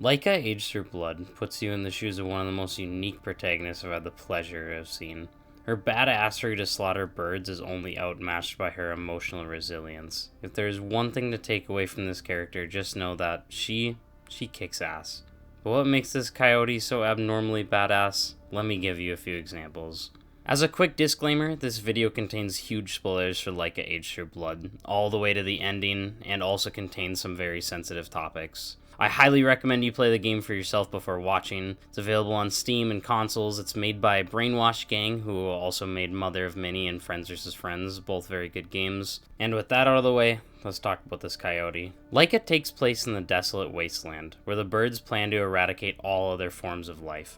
Laika Aged Through Blood puts you in the shoes of one of the most unique protagonists I've had the pleasure of seeing. Her badassery to slaughter birds is only outmatched by her emotional resilience. If there is one thing to take away from this character, just know that she kicks ass. But what makes this coyote so abnormally badass? Let me give you a few examples. As a quick disclaimer, this video contains huge spoilers for Laika Aged Through Blood, all the way to the ending, and also contains some very sensitive topics. I highly recommend you play the game for yourself before watching. It's available on Steam and consoles. It's made by Brainwash Gang, who also made Mother of Many and Friends vs. Friends, both very good games. And with that out of the way, let's talk about this coyote. Laika takes place in the desolate wasteland, where the birds plan to eradicate all other forms of life.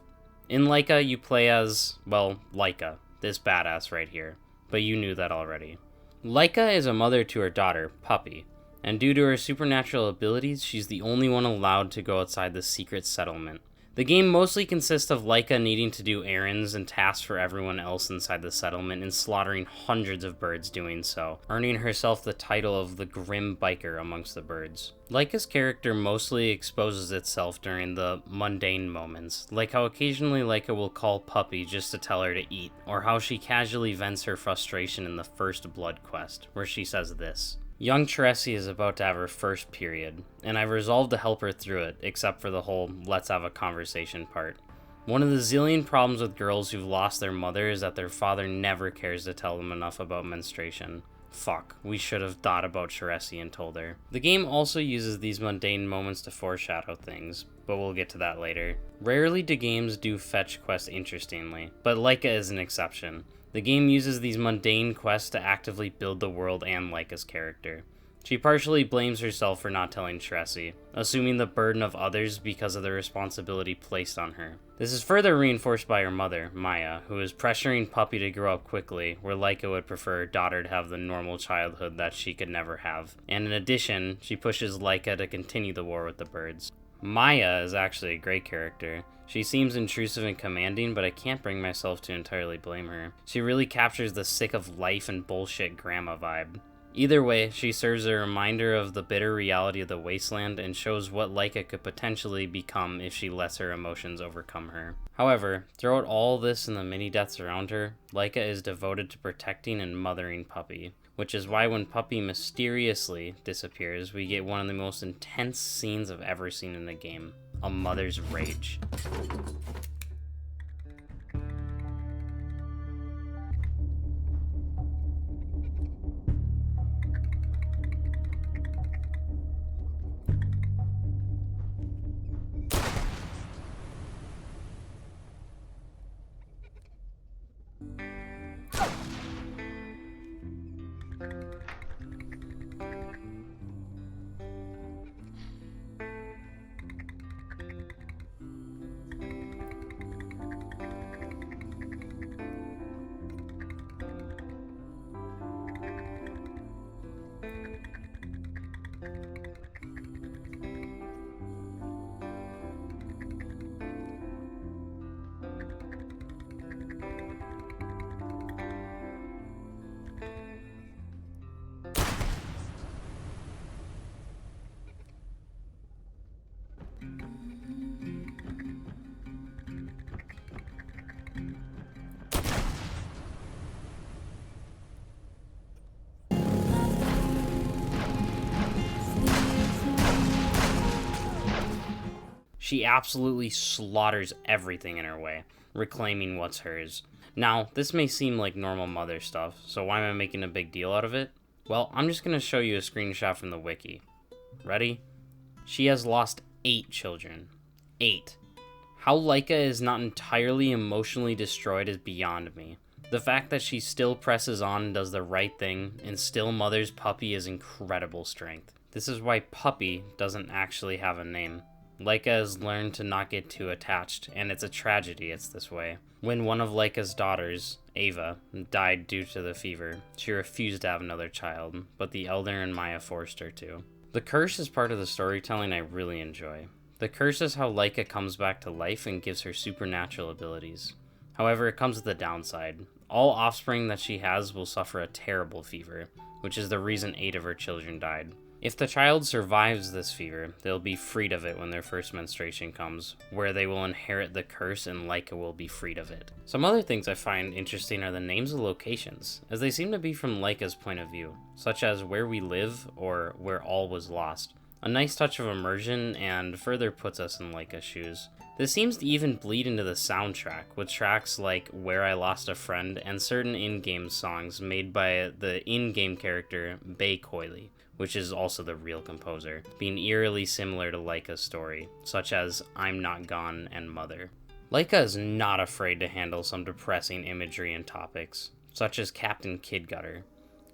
In Laika, you play as, well, Laika, this badass right here. But you knew that already. Laika is a mother to her daughter, Puppy. And due to her supernatural abilities, she's the only one allowed to go outside the secret settlement. The game mostly consists of Laika needing to do errands and tasks for everyone else inside the settlement and slaughtering hundreds of birds doing so, earning herself the title of the Grim Biker amongst the birds. Laika's character mostly exposes itself during the mundane moments, like how occasionally Laika will call Puppy just to tell her to eat, or how she casually vents her frustration in the First Blood quest, where she says this: "Young Teresi is about to have her first period, and I've resolved to help her through it, except for the whole let's have a conversation part. One of the zillion problems with girls who've lost their mother is that their father never cares to tell them enough about menstruation. Fuck, we should have thought about Teresi and told her." The game also uses these mundane moments to foreshadow things, but we'll get to that later. Rarely do games do fetch quests interestingly, but Laika is an exception. The game uses these mundane quests to actively build the world and Laika's character. She partially blames herself for not telling Teresi, assuming the burden of others because of the responsibility placed on her. This is further reinforced by her mother, Maya, who is pressuring Puppy to grow up quickly, where Laika would prefer her daughter to have the normal childhood that she could never have. And in addition, she pushes Laika to continue the war with the birds. Maya is actually a great character. She seems intrusive and commanding, but I can't bring myself to entirely blame her. She really captures the sick of life and bullshit grandma vibe. Either way, she serves a reminder of the bitter reality of the wasteland and shows what Laika could potentially become if she lets her emotions overcome her. However, throughout all this and the many deaths around her, Laika is devoted to protecting and mothering Puppy, which is why when Puppy mysteriously disappears, we get one of the most intense scenes I've ever seen in a game: a mother's rage. She absolutely slaughters everything in her way, reclaiming what's hers. Now, this may seem like normal mother stuff, so why am I making a big deal out of it? Well, I'm just going to show you a screenshot from the wiki. Ready? She has lost 8 children. 8. How Laika is not entirely emotionally destroyed is beyond me. The fact that she still presses on and does the right thing, and still mothers Puppy, is incredible strength. This is why Puppy doesn't actually have a name. Laika has learned to not get too attached, and it's a tragedy it's this way. When one of Laika's daughters, Ava, died due to the fever, she refused to have another child, but the Elder and Maya forced her to. The curse is part of the storytelling I really enjoy. The curse is how Laika comes back to life and gives her supernatural abilities. However, it comes with a downside. All offspring that she has will suffer a terrible fever, which is the reason 8 of her children died. If the child survives this fever, they'll be freed of it when their first menstruation comes, where they will inherit the curse and Laika will be freed of it. Some other things I find interesting are the names of locations, as they seem to be from Laika's point of view, such as Where We Live or Where All Was Lost. A nice touch of immersion and further puts us in Laika's shoes. This seems to even bleed into the soundtrack, with tracks like Where I Lost a Friend and certain in-game songs made by the in-game character Bay Coily, which is also the real composer, being eerily similar to Laika's story, such as I'm Not Gone and Mother. Laika is not afraid to handle some depressing imagery and topics, such as Captain Kidgutter.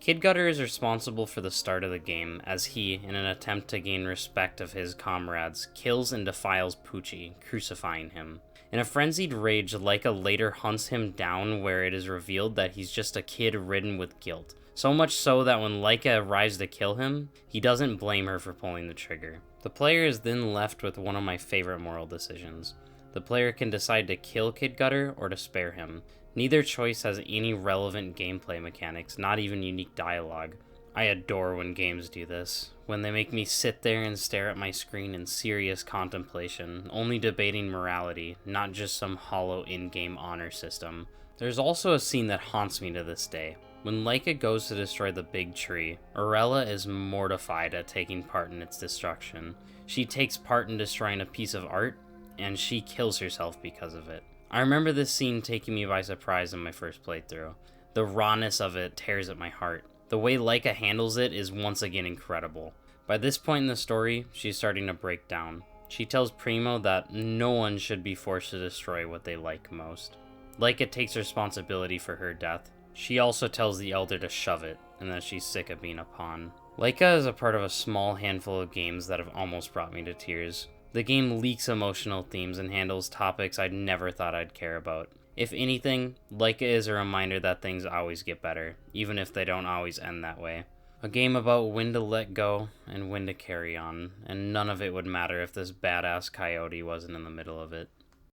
Kidgutter is responsible for the start of the game, as he, in an attempt to gain respect of his comrades, kills and defiles Poochie, crucifying him. In a frenzied rage, Laika later hunts him down where it is revealed that he's just a kid ridden with guilt. So much so that when Laika arrives to kill him, he doesn't blame her for pulling the trigger. The player is then left with one of my favorite moral decisions. The player can decide to kill Kidgutter or to spare him. Neither choice has any relevant gameplay mechanics, not even unique dialogue. I adore when games do this, when they make me sit there and stare at my screen in serious contemplation, only debating morality, not just some hollow in-game honor system. There's also a scene that haunts me to this day. When Laika goes to destroy the big tree, Orella is mortified at taking part in its destruction. She takes part in destroying a piece of art, and she kills herself because of it. I remember this scene taking me by surprise in my first playthrough. The rawness of it tears at my heart. The way Laika handles it is once again incredible. By this point in the story, she's starting to break down. She tells Primo that no one should be forced to destroy what they like most. Laika takes responsibility for her death. She also tells the Elder to shove it, and that she's sick of being a pawn. Laika is a part of a small handful of games that have almost brought me to tears. The game leaks emotional themes and handles topics I'd never thought I'd care about. If anything, Laika is a reminder that things always get better, even if they don't always end that way. A game about when to let go and when to carry on, and none of it would matter if this badass coyote wasn't in the middle of it.